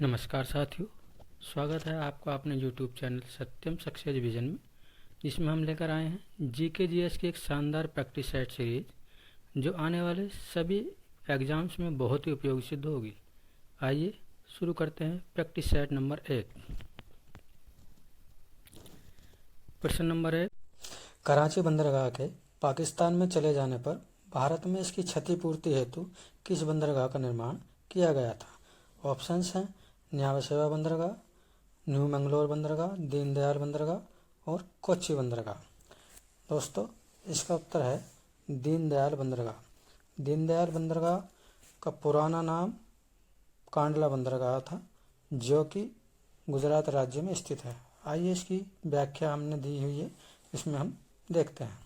नमस्कार साथियों, स्वागत है आपका अपने YouTube चैनल सत्यम सक्सेस विजन में, जिसमें हम लेकर आए हैं जीके जीएस की एक शानदार प्रैक्टिस सेट सीरीज जो आने वाले सभी एग्जाम्स में बहुत ही उपयोगी सिद्ध होगी। आइए शुरू करते हैं प्रैक्टिस सेट नंबर 1। प्रश्न नंबर 1, कराची बंदरगाह के पाकिस्तान में चले जाने पर भारत में इसकी क्षतिपूर्ति हेतु किस बंदरगाह का निर्माण किया गया था? ऑप्शंस हैं न्याय सेवा बंदरगाह, न्यू मंगलोर बंदरगाह, दीनदयाल बंदरगाह और कोच्चि बंदरगाह। दोस्तों, इसका उत्तर है दीनदयाल बंदरगाह। दीनदयाल बंदरगाह का पुराना नाम कांडला बंदरगाह था, जो कि गुजरात राज्य में स्थित है। आइए इसकी व्याख्या हमने दी हुई है, इसमें हम देखते हैं।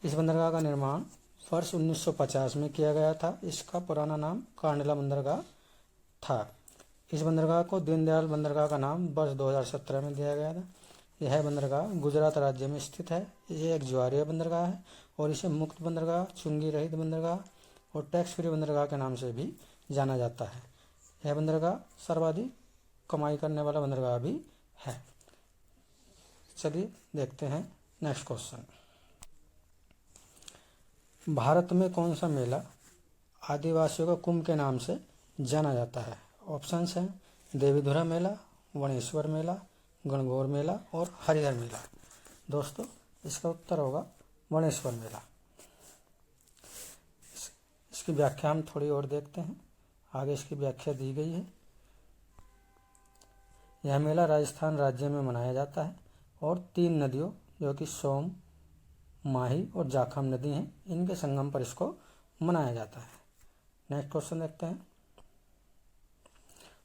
इस बंदरगाह का निर्माण वर्ष 1950 में किया गया था। इसका पुराना नाम कांडला बंदरगाह था। इस बंदरगाह को दीनदयाल बंदरगाह का नाम वर्ष 2017 में दिया गया था। यह बंदरगाह गुजरात राज्य में स्थित है। यह एक ज्वारीय बंदरगाह है और इसे मुक्त बंदरगाह, चुंगी रहित बंदरगाह और टैक्स फ्री बंदरगाह के नाम से भी जाना जाता है। यह बंदरगाह सर्वाधिक कमाई करने वाला बंदरगाह भी है। चलिए देखते हैं नेक्स्ट क्वेश्चन। भारत में कौन सा मेला आदिवासियों का कुंभ के नाम से जाना जाता है? ऑप्शंस हैं देवीधुरा मेला, वणेश्वर मेला, गणगौर मेला और हरिहर मेला। दोस्तों, इसका उत्तर होगा वणेश्वर मेला। इसकी व्याख्या हम थोड़ी और देखते हैं। आगे इसकी व्याख्या दी गई है। यह मेला राजस्थान राज्य में मनाया जाता है और 3 नदियों जो कि सोम, माही और जाखम नदी हैं, इनके संगम पर इसको मनाया जाता है। नेक्स्ट क्वेश्चन देखते हैं।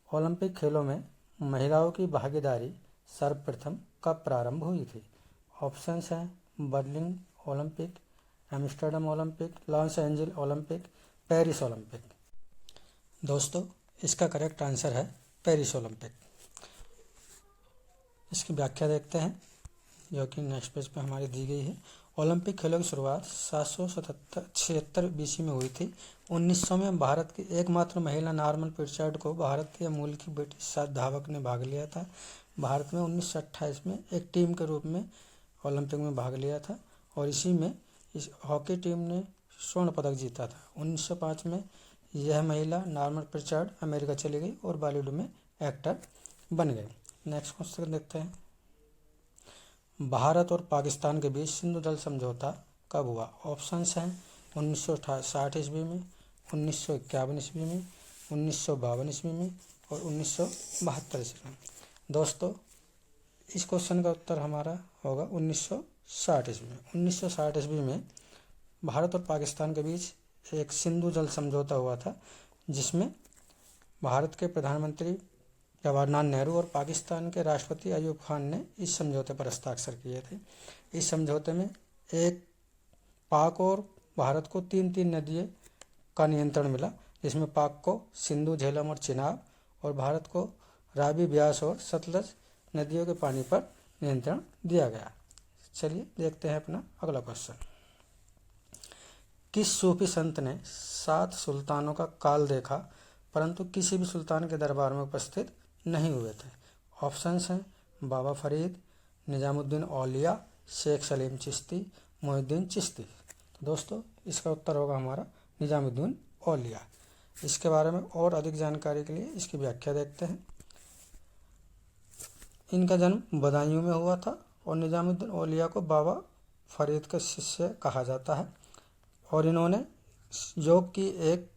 ओलंपिक खेलों में महिलाओं की भागीदारी सर्वप्रथम कब प्रारंभ हुई थी? ऑप्शंस हैं Berlin Olympic, Amsterdam Olympic, Los Angeles Olympic, Paris Olympic. दोस्तों, इसका करेक्ट आंसर है पेरिस ओलंपिक। इसकी व्याख्या देखते हैं, जो कि नेक्स्ट पेज पे हमारी दी गई है। ओलंपिक खेलों की शुरुआत 776 बीसी में हुई थी। 1900 में भारत की एकमात्र महिला नॉर्मन पिचार्ड को भारतीय मूल की ब्रिटिश धावक ने भाग लिया था। भारत में 1928 में एक टीम के रूप में ओलंपिक में भाग लिया था और इसी में इस हॉकी टीम ने स्वर्ण पदक जीता था। 1905 में यह महिला नॉर्मन पिचार्ड अमेरिका चली गई और बॉलीवुड में एक्टर बन गए। नेक्स्ट क्वेश्चन देखते हैं। भारत और पाकिस्तान के बीच सिंधु जल समझौता कब हुआ? ऑप्शंस हैं 1960 ईस्वी में, 1951 ईस्वी में, 1952 ईस्वी में और 1972 ईस्वी में। दोस्तों, इस क्वेश्चन का उत्तर हमारा होगा 1960 ईस्वी में। 1960 ईस्वी में भारत और पाकिस्तान के बीच एक सिंधु जल समझौता हुआ था, जिसमें भारत के प्रधानमंत्री जवाहरलाल नेहरू और पाकिस्तान के राष्ट्रपति अयूब खान ने इस समझौते पर हस्ताक्षर किए थे। इस समझौते में एक पाक और भारत को 3 नदियों का नियंत्रण मिला, जिसमें पाक को सिंधु, झेलम और चिनाब और भारत को रावी, ब्यास और सतलज नदियों के पानी पर नियंत्रण दिया गया। चलिए देखते हैं अपना अगला क्वेश्चन। किस सूफी संत ने 7 सुल्तानों का काल देखा परंतु किसी भी सुल्तान के दरबार में उपस्थित नहीं हुए थे? ऑप्शंस हैं बाबा फरीद, निजामुद्दीन औलिया, शेख सलीम चिश्ती, मोहिउद्दीन चिश्ती। तो दोस्तों, इसका उत्तर होगा हमारा निजामुद्दीन औलिया। इसके बारे में और अधिक जानकारी के लिए इसकी व्याख्या देखते हैं। इनका जन्म बदायूं में हुआ था और निजामुद्दीन औलिया को बाबा फरीद का शिष्य कहा जाता है और इन्होंने योग की एक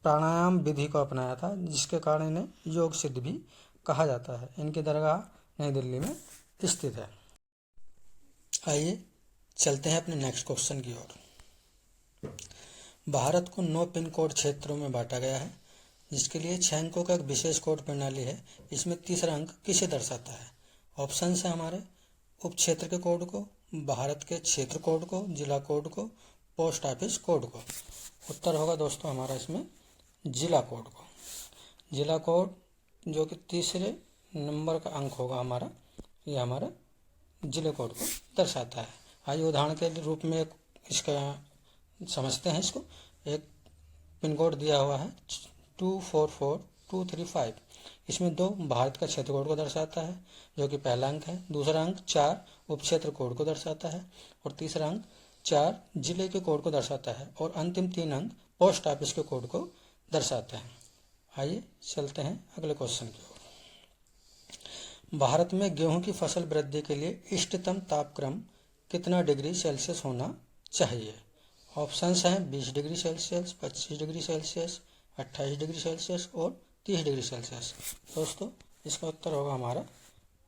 प्राणायाम विधि को अपनाया था, जिसके कारण इन्हें योग सिद्ध भी कहा जाता है। इनकी दरगाह नई दिल्ली में स्थित है। आइए चलते हैं अपने नेक्स्ट क्वेश्चन की ओर। भारत को 9 पिन कोड क्षेत्रों में बांटा गया है, जिसके लिए 6 अंकों का एक विशेष कोड प्रणाली है। इसमें तीसरा अंक किसे दर्शाता है? ऑप्शन है हमारे उप क्षेत्र के कोड को, भारत के क्षेत्र कोड को, जिला कोड को, पोस्ट ऑफिस कोड को। उत्तर होगा दोस्तों हमारा इसमें जिला कोड को। जिला कोड जो कि तीसरे नंबर का अंक होगा हमारा, ये हमारा जिले कोड को दर्शाता है। आइए उदाहरण के रूप में इसका समझते हैं। इसको एक पिन कोड दिया हुआ है 2442 235। इसमें 2 भारत का क्षेत्र कोड को दर्शाता है जो कि पहला अंक है, दूसरा अंक 4 उपक्षेत्र कोड को दर्शाता है और तीसरा अंक 4 जिले के कोड को दर्शाता है और अंतिम 3 अंक पोस्ट ऑफिस के कोड को दर्शाते हैं। आइए चलते हैं अगले क्वेश्चन की ओर। भारत में गेहूं की फसल वृद्धि के लिए इष्टतम तापक्रम कितना डिग्री सेल्सियस होना चाहिए? ऑप्शंस हैं 20 degree Celsius, 25 degree Celsius, 28 degree Celsius और 30 डिग्री सेल्सियस। दोस्तों इसका उत्तर होगा हमारा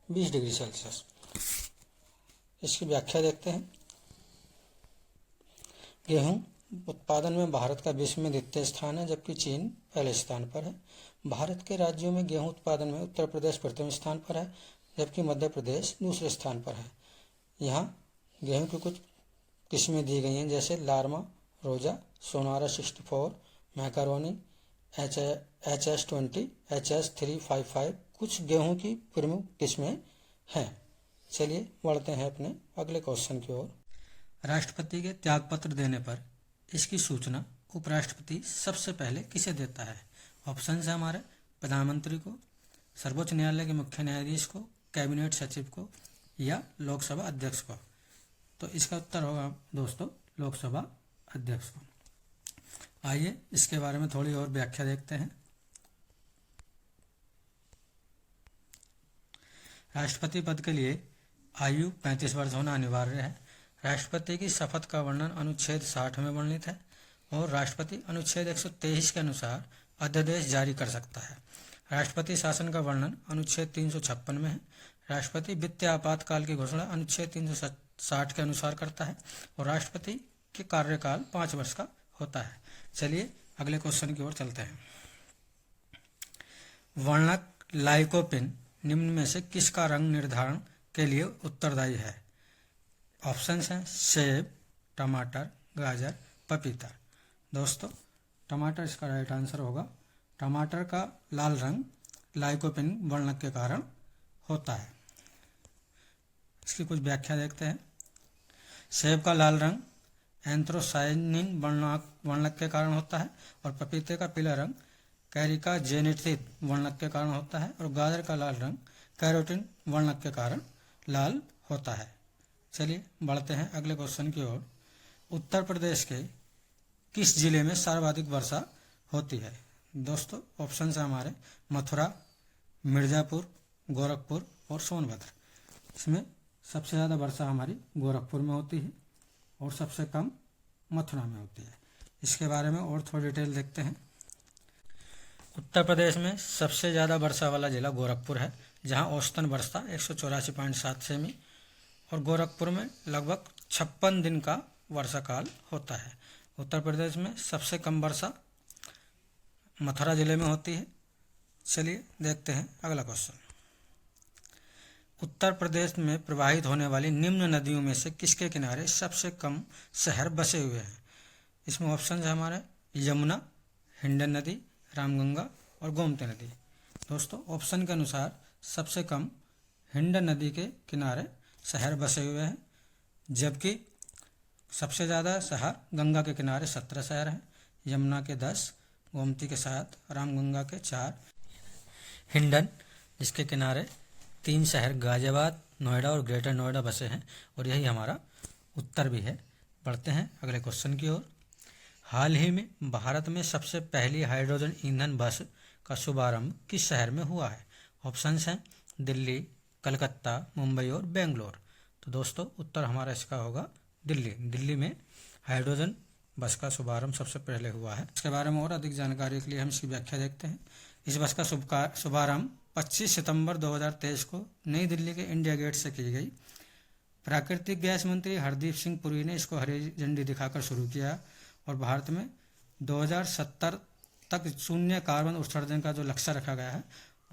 20 डिग्री सेल्सियस। इसकी व्याख्या देखते हैं। गेहूं उत्पादन में भारत का विश्व में द्वितीय स्थान है, जबकि चीन पहले स्थान पर है। भारत के राज्यों में गेहूं उत्पादन में उत्तर प्रदेश प्रथम स्थान पर है, जबकि मध्य प्रदेश दूसरे स्थान पर है। यहाँ गेहूं की कुछ किस्में दी गई हैं, जैसे लार्मा, रोजा, सोनारा 64, मैकारोनी, HS20, HS355 कुछ गेहूं की प्रमुख किस्में हैं। चलिए बढ़ते हैं अपने अगले क्वेश्चन की ओर। राष्ट्रपति के त्यागपत्र देने पर इसकी सूचना उपराष्ट्रपति सबसे पहले किसे देता है? ऑप्शन है हमारे प्रधानमंत्री को, सर्वोच्च न्यायालय के मुख्य न्यायाधीश को, कैबिनेट सचिव को या लोकसभा अध्यक्ष को। तो इसका उत्तर होगा दोस्तों लोकसभा अध्यक्ष को। आइए इसके बारे में थोड़ी और व्याख्या देखते हैं। राष्ट्रपति पद के लिए आयु 35 वर्ष होना अनिवार्य है। राष्ट्रपति की शपथ का वर्णन अनुच्छेद 60 में वर्णित है और राष्ट्रपति अनुच्छेद 123 के अनुसार अध्यादेश जारी कर सकता है। राष्ट्रपति शासन का वर्णन अनुच्छेद 356 में है। राष्ट्रपति वित्तीय आपातकाल की घोषणा अनुच्छेद 360 के अनुसार करता है और राष्ट्रपति के कार्यकाल 5 वर्ष का होता है। चलिए अगले क्वेश्चन की ओर चलते हैं। वर्णक लाइकोपिन निम्न में से किसका रंग निर्धारण के लिए उत्तरदायी है? ऑप्शंस हैं सेब, टमाटर, गाजर, पपीता। दोस्तों टमाटर इसका राइट आंसर होगा। टमाटर का लाल रंग लाइकोपिन वर्णक के कारण होता है। इसकी कुछ व्याख्या देखते हैं। सेब का लाल रंग एंथ्रोसायनिन वर्णक के कारण होता है और पपीते का पीला रंग कैरिका जेनेटिक वर्णक के कारण होता है और गाजर का लाल रंग कैरोटीन वर्णक के कारण लाल होता है। चलिए बढ़ते हैं अगले क्वेश्चन की ओर। उत्तर प्रदेश के किस जिले में सर्वाधिक वर्षा होती है? दोस्तों ऑप्शन है हमारे मथुरा, मिर्जापुर, गोरखपुर और सोनभद्र। इसमें सबसे ज़्यादा वर्षा हमारी गोरखपुर में होती है और सबसे कम मथुरा में होती है। इसके बारे में और थोड़ी डिटेल देखते हैं। उत्तर प्रदेश में सबसे ज़्यादा वर्षा वाला जिला गोरखपुर है, जहां औसतन वर्षा 184.7 सेमी और गोरखपुर में लगभग 56 दिन का वर्षा काल होता है। उत्तर प्रदेश में सबसे कम वर्षा मथुरा जिले में होती है। चलिए देखते हैं अगला क्वेश्चन। उत्तर प्रदेश में प्रवाहित होने वाली निम्न नदियों में से किसके किनारे सबसे कम शहर बसे हुए हैं? इसमें ऑप्शन है हमारे यमुना, हिंडन नदी, रामगंगा और गोमती नदी। दोस्तों ऑप्शन के अनुसार सबसे कम हिंडन नदी के किनारे शहर बसे हुए हैं, जबकि सबसे ज़्यादा शहर गंगा के किनारे 17 शहर हैं, यमुना के 10, गोमती के 7, रामगंगा के 4, हिंडन जिसके किनारे 3 शहर गाजियाबाद, नोएडा और ग्रेटर नोएडा बसे हैं और यही हमारा उत्तर भी है। बढ़ते हैं अगले क्वेश्चन की ओर। हाल ही में भारत में सबसे पहली हाइड्रोजन ईंधन बस का शुभारंभ किस शहर में हुआ है? ऑप्शंस हैं दिल्ली, कलकत्ता, मुंबई और बेंगलोर। तो दोस्तों उत्तर हमारा इसका होगा दिल्ली। दिल्ली में हाइड्रोजन बस का शुभारंभ सबसे पहले हुआ है। इसके बारे में और अधिक जानकारी के लिए हम इसकी व्याख्या देखते हैं। इस बस का शुभारंभ 25 सितंबर 2023 को नई दिल्ली के इंडिया गेट से की गई। प्राकृतिक गैस मंत्री हरदीप सिंह पुरी ने इसको हरी झंडी दिखाकर शुरू किया और भारत में 2070 तक शून्य कार्बन उत्सर्जन का जो लक्ष्य रखा गया है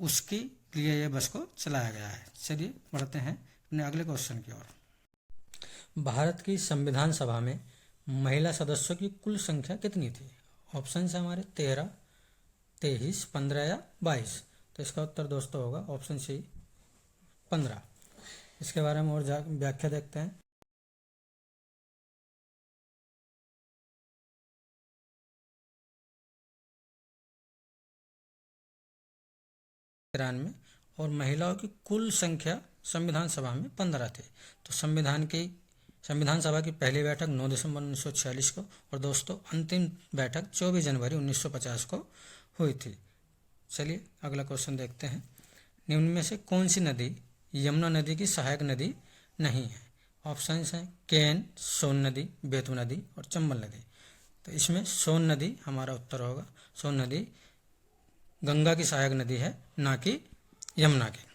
उसके लिए ये बस को चलाया गया है। चलिए बढ़ते हैं अपने अगले क्वेश्चन की ओर। भारत की संविधान सभा में महिला सदस्यों की कुल संख्या कितनी थी? ऑप्शन है हमारे 13, 23, 15 या 22। तो इसका उत्तर दोस्तों होगा ऑप्शन सी 15। इसके बारे में और व्याख्या देखते हैं। 93 और महिलाओं की कुल संख्या संविधान सभा में 15 थे। तो संविधान सभा की पहली बैठक 9 दिसंबर 1946 को और दोस्तों अंतिम बैठक 24 जनवरी 1950 को हुई थी। चलिए अगला क्वेश्चन देखते हैं। निम्न में से कौन सी नदी यमुना नदी की सहायक नदी नहीं है? ऑप्शंस हैं केन, सोन नदी, बेतवा नदी और चंबल नदी। तो इसमें सोन नदी हमारा उत्तर होगा। सोन नदी गंगा की सहायक नदी है, ना कि यमुना की।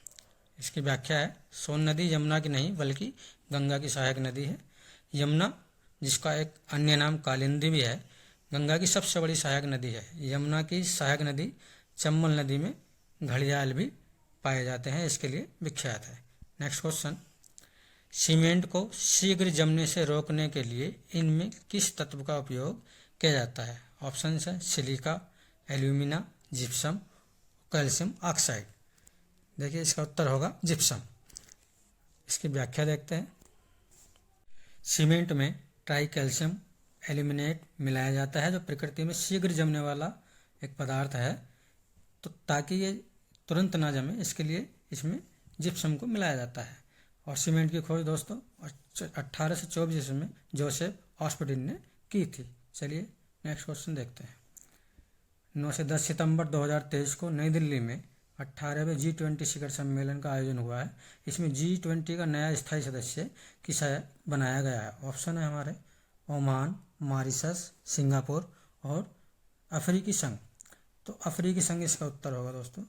इसकी व्याख्या है सोन नदी यमुना की नहीं बल्कि गंगा की सहायक नदी है। यमुना, जिसका एक अन्य नाम कालिंदी भी है, गंगा की सबसे बड़ी सहायक नदी है। यमुना की सहायक नदी चंबल नदी में घड़ियाल भी पाए जाते हैं, इसके लिए विख्यात है। नेक्स्ट क्वेश्चन, सीमेंट को शीघ्र जमने से रोकने के लिए इनमें किस तत्व का उपयोग किया जाता है? ऑप्शन है silica, alumina, gypsum, calcium oxide. देखिए इसका उत्तर होगा जिप्सम। इसकी व्याख्या देखते हैं। सीमेंट में ट्राई कैल्शियम एल्यूमिनेट मिलाया जाता है जो प्रकृति में शीघ्र जमने वाला एक पदार्थ है। तो ताकि ये तुरंत ना जमे इसके लिए इसमें जिप्सम को मिलाया जाता है। और सीमेंट की खोज दोस्तों 1824 ईस्वी में जोसेफ ऑस्टिन ने की थी। चलिए नेक्स्ट क्वेश्चन देखते हैं। 9 से 10 सितंबर 2023 को नई दिल्ली में 18वें G20 शिखर सम्मेलन का आयोजन हुआ है। इसमें G20 का नया स्थायी सदस्य किसा बनाया गया है? ऑप्शन है हमारे ओमान, मॉरिशस, सिंगापुर और अफ्रीकी संघ। तो अफ्रीकी संघ इसका उत्तर होगा दोस्तों।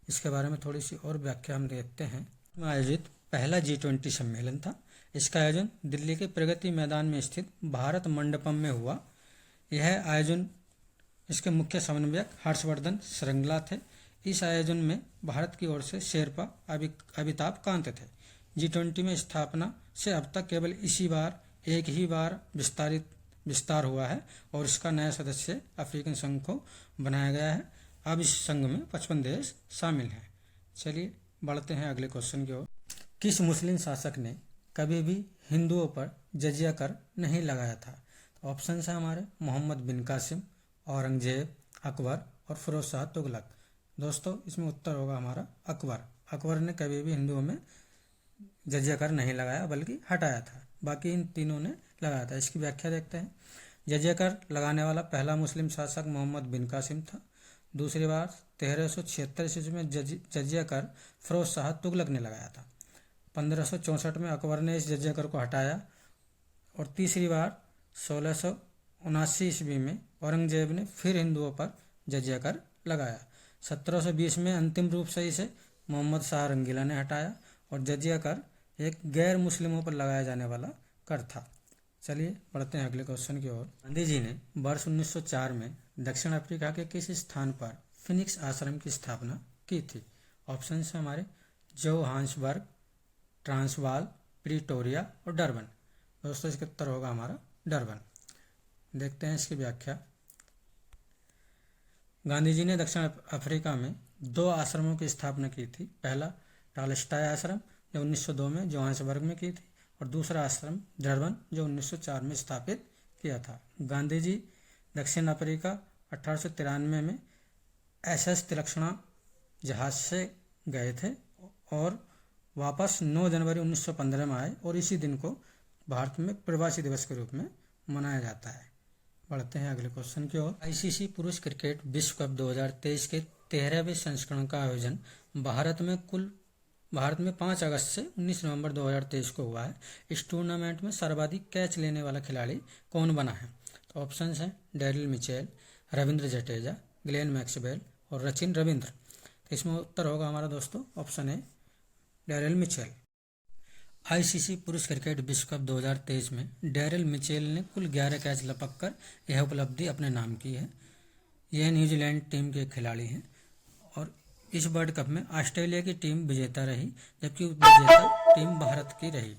इसके बारे में थोड़ी सी और व्याख्या हम देखते हैं। आयोजित पहला G20 सम्मेलन था। इसका आयोजन दिल्ली के प्रगति मैदान में स्थित भारत मंडपम में हुआ। यह आयोजन, इसके मुख्य समन्वयक हर्षवर्धन श्रृंगला थे। इस आयोजन में भारत की ओर से शेरपा अमिताभ कांत थे। G20 में स्थापना से अब तक केवल एक ही बार विस्तार हुआ है और इसका नया सदस्य अफ्रीकन संघ को बनाया गया है। अब इस संघ में 55 देश शामिल हैं। चलिए बढ़ते हैं अगले क्वेश्चन की ओर। किस मुस्लिम शासक ने कभी भी हिंदुओं पर जजिया कर नहीं लगाया था? तो ऑप्शन है हमारे मोहम्मद बिन कासिम, औरंगजेब, अकबर और फिरोज शाह तुगलक। दोस्तों इसमें उत्तर होगा हमारा अकबर। अकबर ने कभी भी हिंदुओं में जजिया कर नहीं लगाया बल्कि हटाया था। बाकी इन तीनों ने लगाया था। इसकी व्याख्या देखते हैं। जजिया कर लगाने वाला पहला मुस्लिम शासक मोहम्मद बिन कासिम था। दूसरी बार 1376 ईस्वी में जजिया कर फिरोज शाह तुगलक ने लगाया था। 1564 में अकबर ने इस जजिया कर को हटाया और तीसरी बार 1679 ईस्वी में औरंगजेब ने फिर हिंदुओं पर जजिया कर लगाया। 1720 में अंतिम रूप से इसे मोहम्मद शाह रंगीला ने हटाया और जजिया कर एक गैर मुस्लिमों पर लगाया जाने वाला कर था। चलिए बढ़ते हैं अगले क्वेश्चन की ओर। गांधी जी ने वर्ष 1904 में दक्षिण अफ्रीका के किस स्थान पर फिनिक्स आश्रम की स्थापना की थी? ऑप्शन है हमारे जोहान्सबर्ग, ट्रांसवाल, प्रिटोरिया और डरबन। दोस्तों इसका उत्तर होगा हमारा डरबन। देखते हैं इसकी व्याख्या। गांधी जी ने दक्षिण अफ्रीका में 2 आश्रमों की स्थापना की थी। पहला टालस्टॉय आश्रम जो 1902 में जोहान्सबर्ग में की थी और दूसरा आश्रम डरबन जो 1904 में स्थापित किया था। गांधी जी दक्षिण अफ्रीका 1893 में SS तिलक्षणा जहाज से गए थे और वापस 9 जनवरी 1915 में आए और इसी दिन को भारत में प्रवासी दिवस के रूप में मनाया जाता है। बढ़ते हैं अगले क्वेश्चन की ओर। ICC पुरुष क्रिकेट विश्व कप 2023 के 13वें संस्करण का आयोजन भारत में 5 अगस्त से 19 नवंबर 2023 को हुआ है। इस टूर्नामेंट में सर्वाधिक कैच लेने वाला खिलाड़ी कौन बना है? तो ऑप्शन हैं Daryl Mitchell, Ravindra Jadeja, Glenn Maxwell और सचिन रविंद्र। तो इसमें उत्तर होगा हमारा दोस्तों ऑप्शन है डेरिल मिचेल। ICC पुरुष क्रिकेट विश्व कप 2023 में डेरिल मिचेल ने कुल 11 कैच लपककर यह उपलब्धि अपने नाम की है। यह न्यूजीलैंड टीम के खिलाड़ी हैं और इस वर्ल्ड कप में ऑस्ट्रेलिया की टीम विजेता रही जबकि उपविजेता टीम भारत की रही।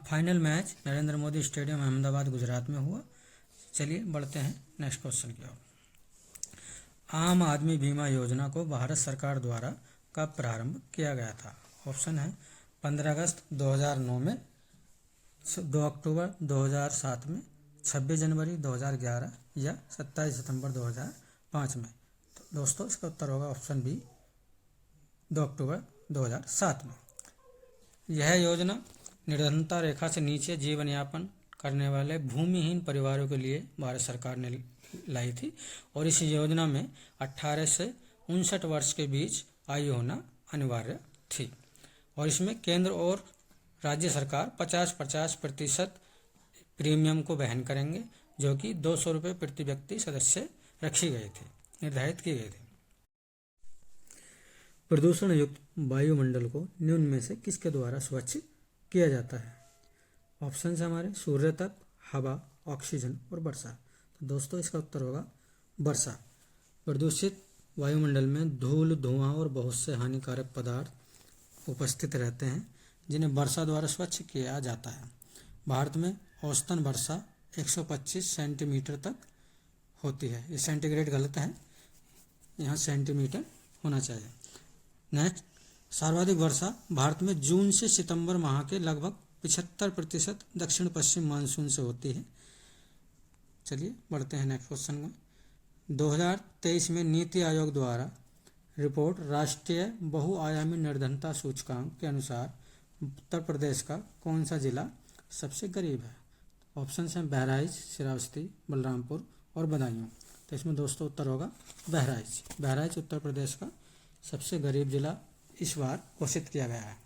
Final match Narendra Modi stadium Ahmedabad Gujarat में हुआ। चलिए बढ़ते हैं नेक्स्ट क्वेश्चन की ओर। आम आदमी बीमा योजना को भारत सरकार द्वारा कब प्रारंभ किया गया था? ऑप्शन है 15 अगस्त 2009 में, 2 अक्टूबर 2007 में, 26 जनवरी 2011 या 27 सितंबर 2005 में। तो दोस्तों इसका उत्तर होगा ऑप्शन बी 2 अक्टूबर 2007 में। यह योजना निर्धनता रेखा से नीचे जीवन यापन करने वाले भूमिहीन परिवारों के लिए भारत सरकार ने लाई थी और इस योजना में 18 से 59 वर्ष के बीच आयु होना अनिवार्य थी और इसमें केंद्र और राज्य सरकार 50-50% प्रीमियम को वहन करेंगे, जो कि 200 रुपये प्रति व्यक्ति सदस्य रखी गए थे, निर्धारित किए गए थे। प्रदूषण युक्त वायुमंडल को निम्न में से किसके द्वारा स्वच्छ किया जाता है? ऑप्शन है हमारे सूर्य तत्व, हवा, ऑक्सीजन और वर्षा। तो दोस्तों इसका उत्तर होगा वर्षा। प्रदूषित वायुमंडल में धूल, धुआं और बहुत से हानिकारक पदार्थ उपस्थित रहते हैं जिन्हें वर्षा द्वारा स्वच्छ किया जाता है। भारत में औसतन वर्षा 125 सेंटीमीटर तक होती है। ये सेंटीग्रेड गलत है, यहाँ सेंटीमीटर होना चाहिए। नेक्स्ट, सर्वाधिक वर्षा भारत में जून से सितंबर माह के लगभग 75% दक्षिण पश्चिम मानसून से होती है। चलिए बढ़ते हैं नेक्स्ट क्वेश्चन में। 2023 में नीति आयोग द्वारा रिपोर्ट राष्ट्रीय बहुआयामी निर्धनता सूचकांक के अनुसार उत्तर प्रदेश का कौन सा जिला सबसे गरीब है? ऑप्शन हैं बहराइच, श्रावस्ती, बलरामपुर और बदायूं। तो इसमें दोस्तों उत्तर होगा बहराइच। बहराइच उत्तर प्रदेश का सबसे गरीब जिला इस बार घोषित किया गया है।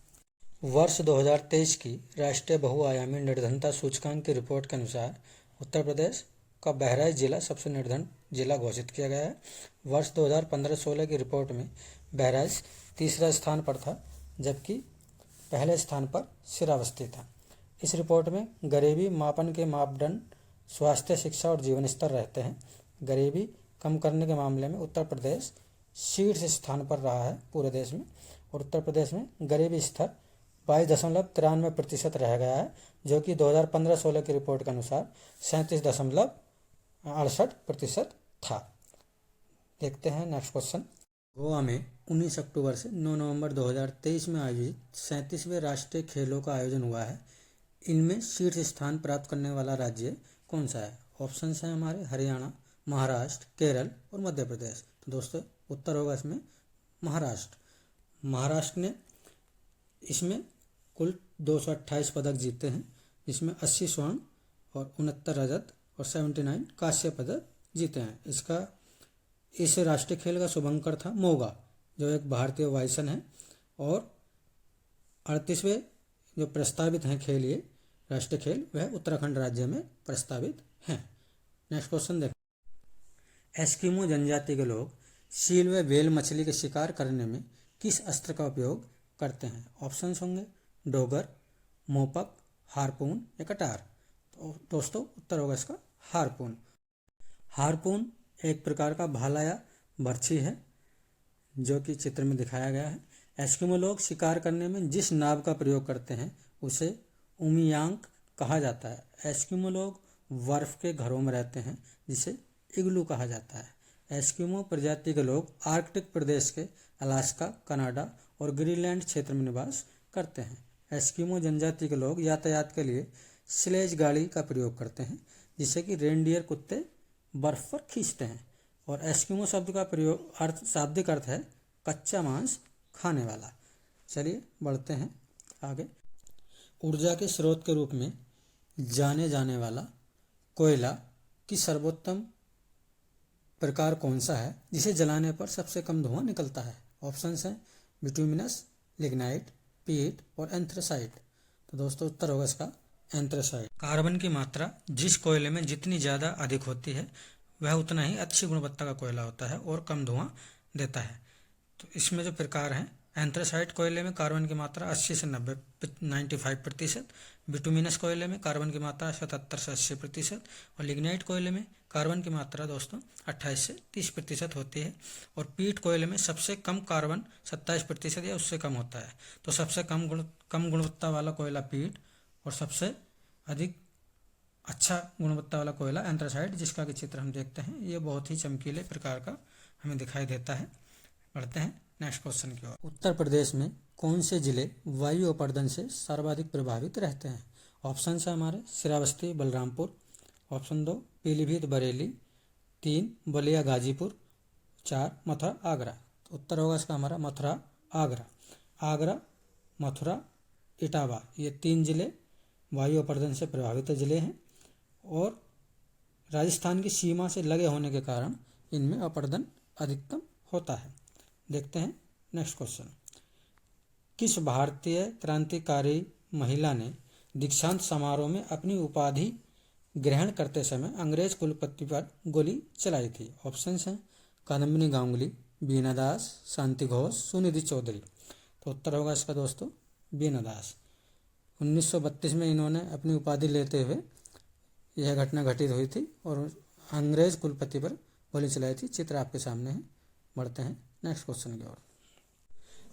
वर्ष 2023 की राष्ट्रीय बहुआयामी निर्धनता सूचकांक की रिपोर्ट के अनुसार उत्तर प्रदेश का बहराइच जिला सबसे निर्धन जिला घोषित किया गया है। वर्ष 2015-16 की रिपोर्ट में बहराइच तीसरा स्थान पर था, जबकि पहले स्थान पर श्रावस्ती था। इस रिपोर्ट में गरीबी मापन के मापदंड स्वास्थ्य, शिक्षा और जीवन स्तर रहते हैं। गरीबी कम करने के मामले में उत्तर प्रदेश शीर्ष स्थान पर रहा है पूरे देश में और उत्तर प्रदेश में गरीबी स्तर 22.93% रह गया है, जो कि 2015-16 की रिपोर्ट के अनुसार 37.68% था। देखते हैं नेक्स्ट क्वेश्चन। गोवा में 19 अक्टूबर से 9 नवंबर 2023 में आयोजित 37वें राष्ट्रीय खेलों का आयोजन हुआ है। इनमें शीर्ष स्थान प्राप्त करने वाला राज्य कौन सा है? ऑप्शन हैं हमारे हरियाणा, महाराष्ट्र, केरल और मध्य प्रदेश। तो दोस्तों उत्तर होगा इसमें महाराष्ट्र। महाराष्ट्र ने इसमें कुल 228 पदक जीते हैं, जिसमें 80 स्वर्ण और 69 रजत और 79 कांस्य पदक जीते हैं। इस राष्ट्रीय खेल का शुभंकर था मोगा, जो एक भारतीय वायुसेना है और 38वें जो प्रस्तावित हैं खेल, ये राष्ट्रीय खेल वह उत्तराखंड राज्य में प्रस्तावित हैं। नेक्स्ट क्वेश्चन देखें। एस्किमो जनजाति के लोग सील व व्हेल मछली के शिकार करने में किस अस्त्र का उपयोग करते हैं? ऑप्शंस होंगे डोगर, मोपक, हारपून या कटार। तो दोस्तों उत्तर होगा इसका हारपून। हारपून एक प्रकार का भाला या बर्छी है, जो कि चित्र में दिखाया गया है। एस्किमो लोग शिकार करने में जिस नाव का प्रयोग करते हैं उसे उमियांक कहा जाता है। एस्किमो लोग बर्फ के घरों में रहते हैं, जिसे इग्लू कहा जाता है। एस्किमो प्रजाति के लोग आर्कटिक प्रदेश के अलास्का, कनाडा और ग्रीनलैंड क्षेत्र में निवास करते हैं। एस्किमो जनजाति के लोग यातायात के लिए स्लेज गाड़ी का प्रयोग करते हैं, जिसे कि रेनडियर कुत्ते बर्फ पर खींचते हैं। और एस्किमो शब्द का प्रयोग शाब्दिक अर्थ है कच्चा मांस खाने वाला। चलिए बढ़ते हैं आगे। ऊर्जा के स्रोत के रूप में जाने जाने वाला कोयला की सर्वोत्तम प्रकार कौन सा है, जिसे जलाने पर सबसे कम धुआं निकलता है? ऑप्शंस हैं बिटुमिनस, लिग्नाइट, पीट और एंथ्रेसाइट। तो दोस्तों उत्तर होगा इसका एंथ्रेसाइट। कार्बन की मात्रा जिस कोयले में जितनी ज़्यादा अधिक होती है वह उतना ही अच्छी गुणवत्ता का कोयला होता है और कम धुआं देता है। तो इसमें जो प्रकार हैं, एंथ्रेसाइट कोयले में कार्बन की मात्रा 80 से 95%, बिटुमिनस कोयले में कार्बन की मात्रा 77 से 80% और लिग्नाइट कोयले में कार्बन की मात्रा दोस्तों 28 से 30% होती है। और पीट कोयले में सबसे कम कार्बन 27% या उससे कम होता है। तो सबसे कम गुणवत्ता वाला कोयला पीट और सबसे अधिक अच्छा गुणवत्ता वाला कोयला एंथ्रेसाइट, जिसका कि चित्र हम देखते हैं। ये बहुत ही चमकीले प्रकार का हमें दिखाई देता है। बढ़ते हैं नेक्स्ट क्वेश्चन की ओर। उत्तर प्रदेश में कौन से जिले वायु अपर्दन से सर्वाधिक प्रभावित रहते हैं? ऑप्शन है हमारे श्रावस्ती, बलरामपुर। ऑप्शन 2 पीलीभीत, बरेली। 3 बलिया, गाजीपुर। 4 मथुरा, आगरा। तो उत्तर होगा इसका हमारा मथुरा, आगरा। आगरा, मथुरा, इटावा, ये 3 जिले वायु अपर्दन से प्रभावित जिले हैं और राजस्थान की सीमा से लगे होने के कारण इनमें अपर्दन अधिकतम होता है। देखते हैं नेक्स्ट क्वेश्चन। किस भारतीय क्रांतिकारी महिला ने दीक्षांत समारोह में अपनी उपाधि ग्रहण करते समय अंग्रेज कुलपति पर गोली चलाई थी? ऑप्शंस हैं कादम्बिनी गांगुली, बीना दास, शांति घोष, सुनिधि चौधरी। तो उत्तर होगा इसका दोस्तों बीना दास। 1932 में इन्होंने अपनी उपाधि लेते हुए यह घटना घटित हुई थी और अंग्रेज कुलपति पर गोली चलाई थी। चित्र आपके सामने है। बढ़ते हैं नेक्स्ट क्वेश्चन की ओर।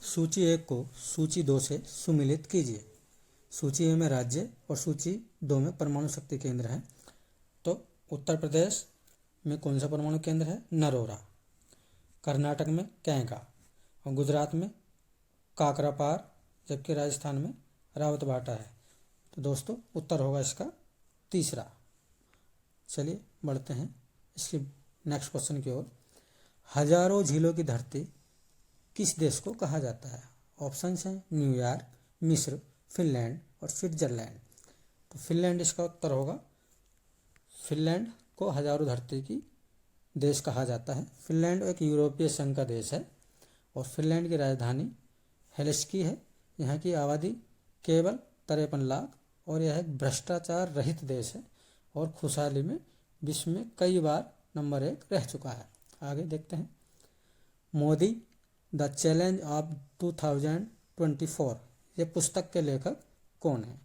सूची 1 को सूची 2 से सुमिलित कीजिए। सूची 1 में राज्य और सूची 2 में परमाणु शक्ति केंद्र है। तो उत्तर प्रदेश में कौन सा परमाणु केंद्र है? नरोरा। कर्नाटक में कैंका और गुजरात में काकरापार, जबकि राजस्थान में रावतबाटा है। तो दोस्तों उत्तर होगा इसका तीसरा। चलिए बढ़ते हैं इसकी नेक्स्ट क्वेश्चन की ओर। हजारों झीलों की धरती किस देश को कहा जाता है? ऑप्शंस हैं न्यूयॉर्क, मिस्र, फिनलैंड और स्विट्जरलैंड। तो फिनलैंड इसका उत्तर होगा। फिनलैंड को हजारों धरती की देश कहा जाता है। फिनलैंड एक यूरोपीय संघ का देश है और फिनलैंड की राजधानी हेलसिंकी है। यहाँ की आबादी केवल 53 लाख और यह एक भ्रष्टाचार रहित देश है और खुशहाली में विश्व में कई बार नंबर 1 रह चुका है। आगे देखते हैं। मोदी द चैलेंज ऑफ 2024 ये पुस्तक के लेखक कौन है?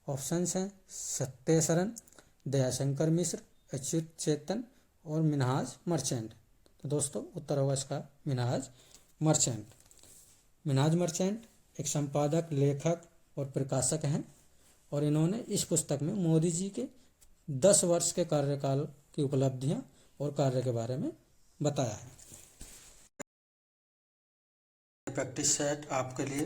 ऑप्शंस हैं सत्य सरन, दयाशंकर मिश्र, अच्युत चेतन और मिनहाज मर्चेंट। तो दोस्तों उत्तर होगा इसका मिनहाज मर्चेंट। मिनहाज मर्चेंट एक संपादक, लेखक और प्रकाशक हैं और इन्होंने इस पुस्तक में मोदी जी के 10 वर्ष के कार्यकाल की उपलब्धियां और कार्य के बारे में बताया है। प्रैक्टिस सेट आपके लिए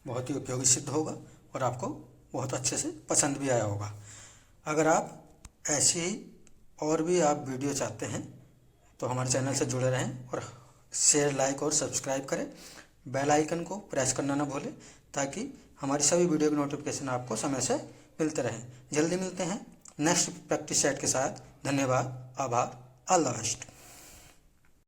बहुत ही उपयोगी सिद्ध होगा और आपको बहुत अच्छे से पसंद भी आया होगा। अगर आप ऐसी ही और भी आप वीडियो चाहते हैं तो हमारे चैनल से जुड़े रहें और शेयर, लाइक और सब्सक्राइब करें। बेल आइकन को प्रेस करना ना भूलें ताकि हमारी सभी वीडियो की नोटिफिकेशन आपको समय से मिलते रहें। जल्दी मिलते हैं नेक्स्ट प्रैक्टिस सेट के साथ। धन्यवाद, आभार, ऑल द बेस्ट।